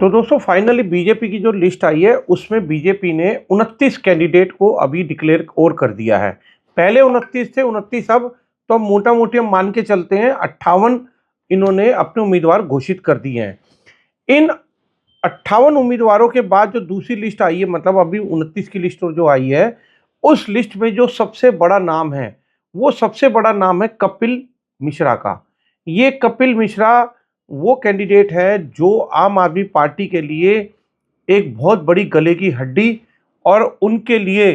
तो दोस्तों finally BJP की जो लिस्ट आई है उसमें बीजेपी ने 29 कैंडिडेट को अभी डिक्लेयर और कर दिया है। पहले 29 थे, 29 अब मोटा मोटी हम मान के चलते हैं 58 इन्होंने अपने उम्मीदवार घोषित कर दिए हैं। इन 58 उम्मीदवारों के बाद जो दूसरी लिस्ट आई है, मतलब अभी 29 की लिस्ट जो आई है, उस लिस्ट में जो सबसे बड़ा नाम है वो सबसे बड़ा नाम है कपिल मिश्रा का। ये कपिल मिश्रा वो कैंडिडेट है जो आम आदमी पार्टी के लिए एक बहुत बड़ी गले की हड्डी, और उनके लिए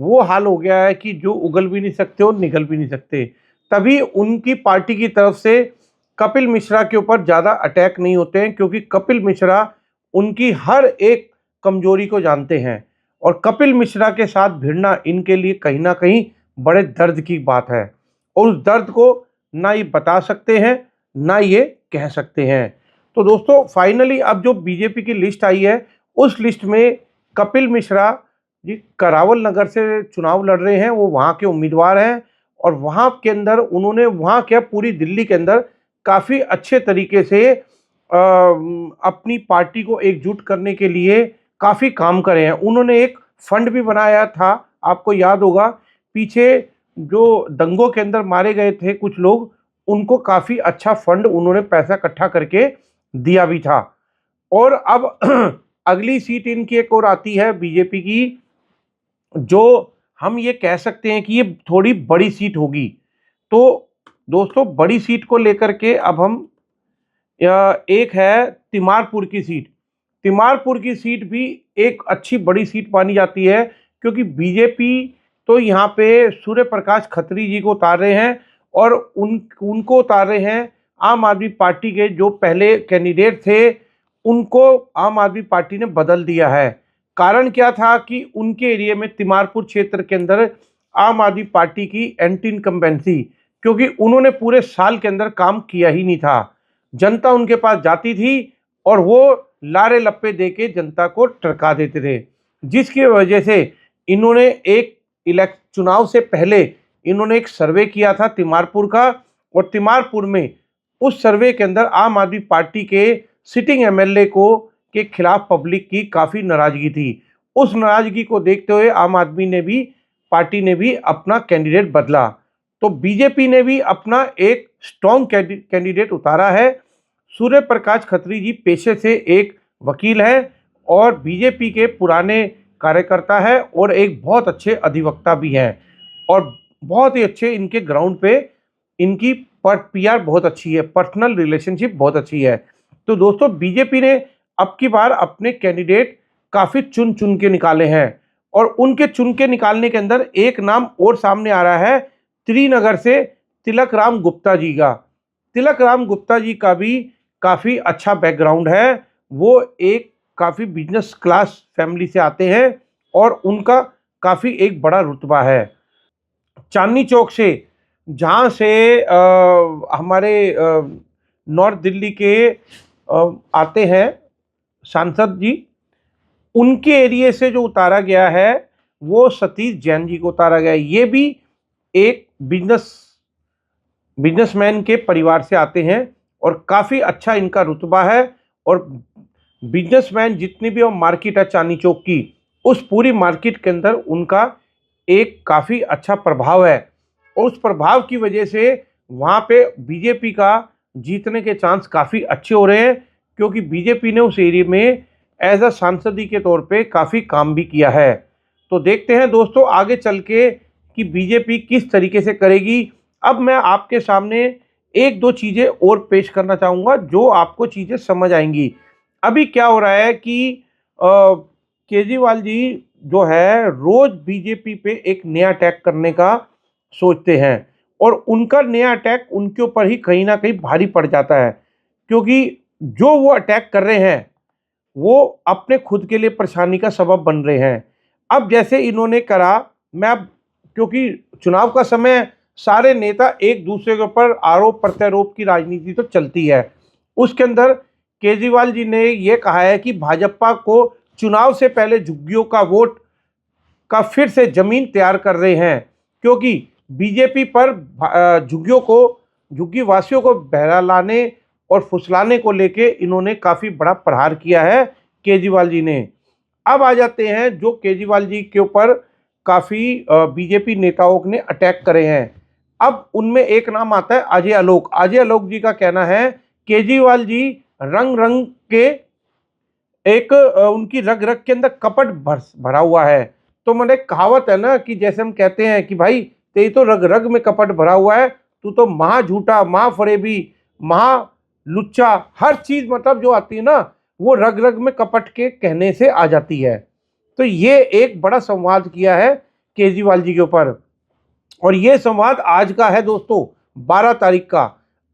वो हाल हो गया है कि जो उगल भी नहीं सकते और निगल भी नहीं सकते। तभी उनकी पार्टी की तरफ से कपिल मिश्रा के ऊपर ज़्यादा अटैक नहीं होते हैं, क्योंकि कपिल मिश्रा उनकी हर एक कमजोरी को जानते हैं, और कपिल मिश्रा के साथ भिड़ना इनके लिए कहीं ना कहीं बड़े दर्द की बात है, और उस दर्द को ना ये बता सकते हैं ना ये कह सकते हैं। तो दोस्तों फाइनली अब जो बीजेपी की लिस्ट आई है उस लिस्ट में कपिल मिश्रा जी करावल नगर से चुनाव लड़ रहे हैं, वो वहाँ के उम्मीदवार हैं, और वहाँ के अंदर उन्होंने वहाँ क्या पूरी दिल्ली के अंदर काफ़ी अच्छे तरीके से अपनी पार्टी को एकजुट करने के लिए काफ़ी काम करे हैं। उन्होंने एक फंड भी बनाया था, आपको याद होगा, पीछे जो दंगों के अंदर मारे गए थे कुछ लोग, उनको काफ़ी अच्छा फंड उन्होंने पैसा इकट्ठा करके दिया भी था। और अब अगली सीट इनकी एक और आती है बीजेपी की, जो हम ये कह सकते हैं कि ये थोड़ी बड़ी सीट होगी। तो दोस्तों बड़ी सीट को लेकर के अब हम एक है तिमारपुर की सीट। तिमारपुर की सीट भी एक अच्छी बड़ी सीट मानी जाती है, क्योंकि बीजेपी तो यहाँ पे सूर्य प्रकाश खत्री जी को उतार रहे हैं, और उनको उतार रहे हैं आम आदमी पार्टी के जो पहले कैंडिडेट थे, उनको आम आदमी पार्टी ने बदल दिया है। कारण क्या था कि उनके एरिया में तिमारपुर क्षेत्र के अंदर आम आदमी पार्टी की एंटी इनकम्बेंसी, क्योंकि उन्होंने पूरे साल के अंदर काम किया ही नहीं था। जनता उनके पास जाती थी और वो लारे लप्पे दे के जनता को टरका देते थे, जिसकी वजह से इन्होंने एक चुनाव से पहले इन्होंने एक सर्वे किया था तिमारपुर का, और तिमारपुर में उस सर्वे के अंदर आम आदमी पार्टी के सिटिंग एमएलए को के खिलाफ पब्लिक की काफ़ी नाराजगी थी। उस नाराजगी को देखते हुए आम आदमी ने भी पार्टी ने भी अपना कैंडिडेट बदला। तो बीजेपी ने भी अपना एक स्ट्रॉन्ग कैंडिडेट उतारा है। सूर्य प्रकाश खत्री जी पेशे से एक वकील हैं और बीजेपी के पुराने कार्यकर्ता है, और एक बहुत अच्छे अधिवक्ता भी हैं, और बहुत ही अच्छे इनके ग्राउंड पे इनकी पीआर बहुत अच्छी है, पर्सनल रिलेशनशिप बहुत अच्छी है। तो दोस्तों बीजेपी ने अब की बार अपने कैंडिडेट काफ़ी चुन चुन के निकाले हैं, और उनके चुन के निकालने के अंदर एक नाम और सामने आ रहा है त्रिनगर से तिलक राम गुप्ता जी का। तिलक राम गुप्ता जी का भी काफ़ी अच्छा बैकग्राउंड है, वो एक काफ़ी बिजनेस क्लास फैमिली से आते हैं, और उनका काफ़ी एक बड़ा रुतबा है। चांदनी चौक से जहाँ से हमारे नॉर्थ दिल्ली के आते हैं सांसद जी, उनके एरिया से जो उतारा गया है वो सतीश जैन जी को उतारा गया है। ये भी एक बिजनेसमैन के परिवार से आते हैं, और काफ़ी अच्छा इनका रुतबा है, और बिजनेसमैन जितनी भी मार्केट है चांदनी चौक की, उस पूरी मार्केट के अंदर उनका एक काफ़ी अच्छा प्रभाव है, और उस प्रभाव की वजह से वहाँ पे बीजेपी का जीतने के चांस काफ़ी अच्छे हो रहे हैं, क्योंकि बीजेपी ने उस एरिया में एज अ सांसदी के तौर पे काफ़ी काम भी किया है। तो देखते हैं दोस्तों आगे चल के कि बीजेपी किस तरीके से करेगी। अब मैं आपके सामने एक दो चीज़ें और पेश करना चाहूँगा जो आपको चीज़ें समझ आएंगी। अभी क्या हो रहा है कि केजरीवाल जी जो है रोज़ बीजेपी पे एक नया अटैक करने का सोचते हैं, और उनका नया अटैक उनके ऊपर ही कहीं ना कहीं भारी पड़ जाता है, क्योंकि जो वो अटैक कर रहे हैं वो अपने खुद के लिए परेशानी का सबब बन रहे हैं। अब जैसे इन्होंने करा, मैं अब क्योंकि चुनाव का समय सारे नेता एक दूसरे के ऊपर आरोप प्रत्यारोप की राजनीति तो चलती है, उसके अंदर केजरीवाल जी ने ये कहा है कि भाजपा को चुनाव से पहले झुग्गियों का वोट का फिर से जमीन तैयार कर रहे हैं, क्योंकि बीजेपी पर झुग्गियों को झुग्गी वासियों को बहलाने और फुसलाने को लेके इन्होंने काफ़ी बड़ा प्रहार किया है केजरीवाल जी ने। अब आ जाते हैं जो केजरीवाल जी के ऊपर काफ़ी बीजेपी नेताओं ने अटैक करे हैं। अब उनमें एक नाम आता है अजय आलोक। अजय आलोक जी का कहना है केजरीवाल जी रंग रंग के उनकी रग रग के अंदर कपट भरा हुआ है। तो मैंने कहावत है ना कि जैसे हम कहते हैं कि भाई तेरी तो रग रग में कपट भरा हुआ है, तू तो महा झूठा, महा फरेबी, महा लुच्चा, हर चीज मतलब जो आती है ना वो रग रग में कपट के कहने से आ जाती है। तो ये एक बड़ा संवाद किया है केजरीवाल जी के ऊपर, और ये संवाद आज का है दोस्तों, 12 तारीख का।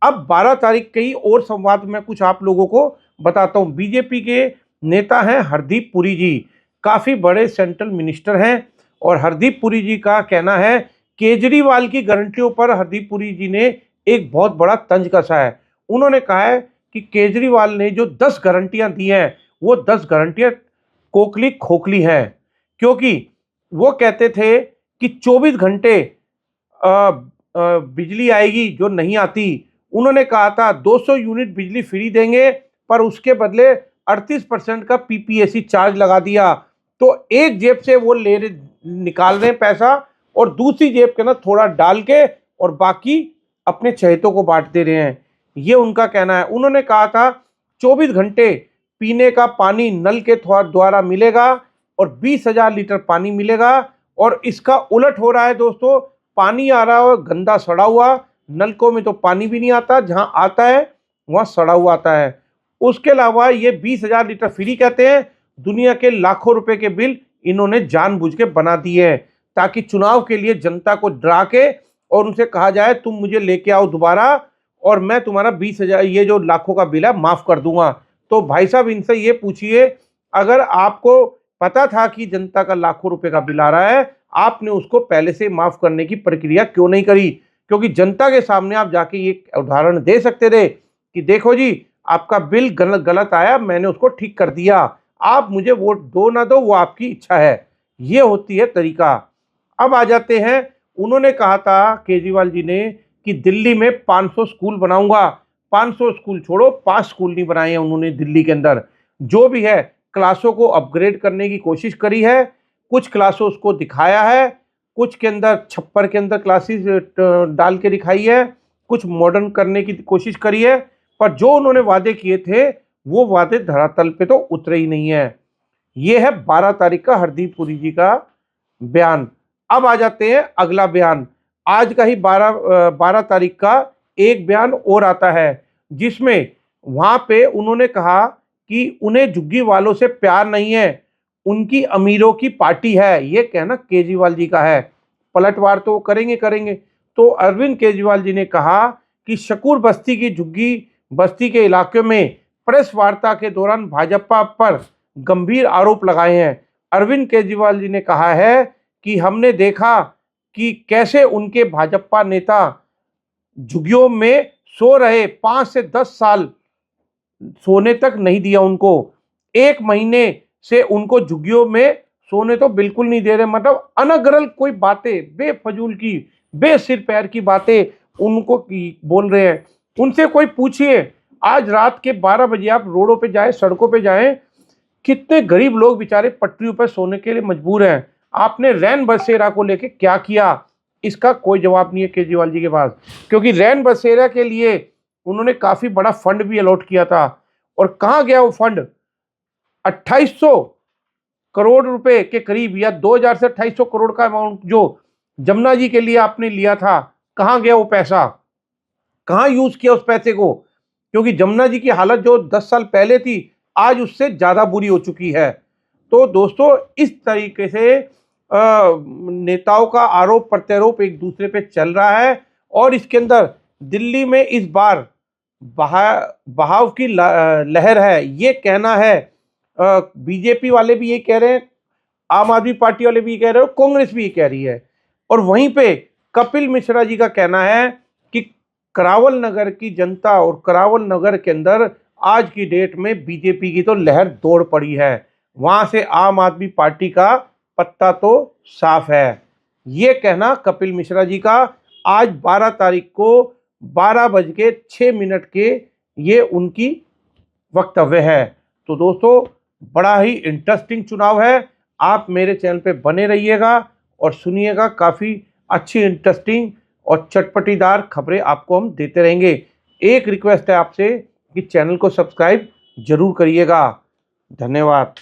अब 12 तारीख के ही और संवाद मैं कुछ आप लोगों को बताता हूं। बीजेपी के नेता हैं हरदीप पुरी जी, काफी बड़े सेंट्रल मिनिस्टर हैं, और हरदीप पुरी जी का कहना है केजरीवाल की गारंटियों पर हरदीप पुरी जी ने एक बहुत बड़ा तंज कसा है। उन्होंने कहा है कि केजरीवाल ने जो 10 गारंटियां दी हैं वो 10 गारंटियां कोकली खोखली हैं, क्योंकि वो कहते थे कि 24 घंटे बिजली आएगी जो नहीं आती। उन्होंने कहा था 200 यूनिट बिजली फ्री देंगे, पर उसके बदले 38% का पीपीएसी चार्ज लगा दिया। तो एक जेब से वो निकाल रहे हैं पैसा, और दूसरी जेब के अंदर थोड़ा डाल के और बाकी अपने चहेतों को बांट दे रहे हैं, ये उनका कहना है। उन्होंने कहा था 24 घंटे पीने का पानी नल के द्वारा मिलेगा और 20,000 लीटर पानी मिलेगा, और इसका उलट हो रहा है दोस्तों। पानी आ रहा है गंदा सड़ा हुआ, नलकों में तो पानी भी नहीं आता, जहां आता है वहां सड़ा हुआ आता है। उसके अलावा ये 20,000 लीटर फ्री कहते हैं, दुनिया के लाखों रुपए के बिल इन्होंने जानबूझ के बना दिए हैं, ताकि चुनाव के लिए जनता को डरा के और उनसे कहा जाए तुम मुझे लेके आओ दोबारा और मैं तुम्हारा 20,000 ये जो लाखों का बिल है माफ कर दूंगा। तो भाई साहब इनसे ये पूछिए, अगर आपको पता था कि जनता का लाखों रुपए का बिल आ रहा है, आपने उसको पहले से माफ करने की प्रक्रिया क्यों नहीं करी? क्योंकि जनता के सामने आप जाके ये उदाहरण दे सकते थे कि देखो जी आपका बिल गलत आया, मैंने उसको ठीक कर दिया, आप मुझे वोट दो ना दो वो आपकी इच्छा है। ये होती है तरीका। अब आ जाते हैं, उन्होंने कहा था केजरीवाल जी ने कि दिल्ली में 500 स्कूल बनाऊंगा। 500 स्कूल छोड़ो, 5 स्कूल नहीं बनाए हैं उन्होंने दिल्ली के अंदर। जो भी है क्लासों को अपग्रेड करने की कोशिश करी है, कुछ क्लासों को दिखाया है, कुछ के अंदर छप्पर के अंदर क्लासेस डाल के दिखाई है, कुछ मॉडर्न करने की कोशिश करी है, पर जो उन्होंने वादे किए थे वो वादे धरातल पे तो उतरे ही नहीं है। ये है 12 तारीख का हरदीप पुरी जी का बयान। अब आ जाते हैं अगला बयान। आज का ही 12 तारीख का एक बयान और आता है, जिसमें वहां पे उन्होंने कहा कि उन्हें झुग्गी वालों से प्यार नहीं है, उनकी अमीरों की पार्टी है। ये कहना केजरीवाल जी का है। पलटवार तो करेंगे करेंगे। तो अरविंद केजरीवाल जी ने कहा कि शकूर बस्ती की झुग्गी बस्ती के इलाके में प्रेस वार्ता के दौरान भाजपा पर गंभीर आरोप लगाए हैं। अरविंद केजरीवाल जी ने कहा है कि हमने देखा कि कैसे उनके भाजपा नेता झुग्गियों में सो रहे, 5 से 10 साल सोने तक नहीं दिया उनको, 1 महीने से उनको झुग्गियों में सोने तो बिल्कुल नहीं दे रहे। मतलब अनगरल कोई बातें, बेफजूल की, बेसिर पैर की बातें उनको बोल रहे हैं। उनसे कोई पूछिए, आज रात के 12 बजे आप रोडों पे जाएं, सड़कों पे जाएं, कितने गरीब लोग बेचारे पटरियों पर सोने के लिए मजबूर हैं। आपने रैन बसेरा को लेके क्या किया, इसका कोई जवाब नहीं है केजरीवाल जी के पास। क्योंकि रैन बसेरा के लिए उन्होंने काफी बड़ा फंड भी अलॉट किया था, और कहां गया वो फंड? 2800 करोड़ रुपए के करीब, या 2000 से 2800 करोड़ का अमाउंट जो जमुना जी के लिए आपने लिया था, कहां गया वो पैसा? कहां यूज किया उस पैसे को? क्योंकि जमुना जी की हालत जो 10 साल पहले थी आज उससे ज्यादा बुरी हो चुकी है। तो दोस्तों इस तरीके से नेताओं का आरोप प्रत्यारोप एक दूसरे पे चल रहा है, और इसके अंदर दिल्ली में इस बार बहाव की लहर है, ये कहना है। बीजेपी वाले भी ये कह रहे हैं, आम आदमी पार्टी वाले भी ये कह रहे हैं, कांग्रेस भी ये कह रही है। और वहीं पे कपिल मिश्रा जी का कहना है कि करावल नगर की जनता और करावल नगर के अंदर आज की डेट में बीजेपी की तो लहर दौड़ पड़ी है, वहां से आम आदमी पार्टी का पत्ता तो साफ है। ये कहना कपिल मिश्रा जी का आज 12 तारीख को 12:06 के ये उनकी वक्तव्य है। तो दोस्तों, बड़ा ही इंटरेस्टिंग चुनाव है। आप मेरे चैनल पे बने रहिएगा और सुनिएगा, काफ़ी अच्छी, इंटरेस्टिंग और चटपटीदार खबरें आपको हम देते रहेंगे। एक रिक्वेस्ट है आपसे कि चैनल को सब्सक्राइब जरूर करिएगा। धन्यवाद।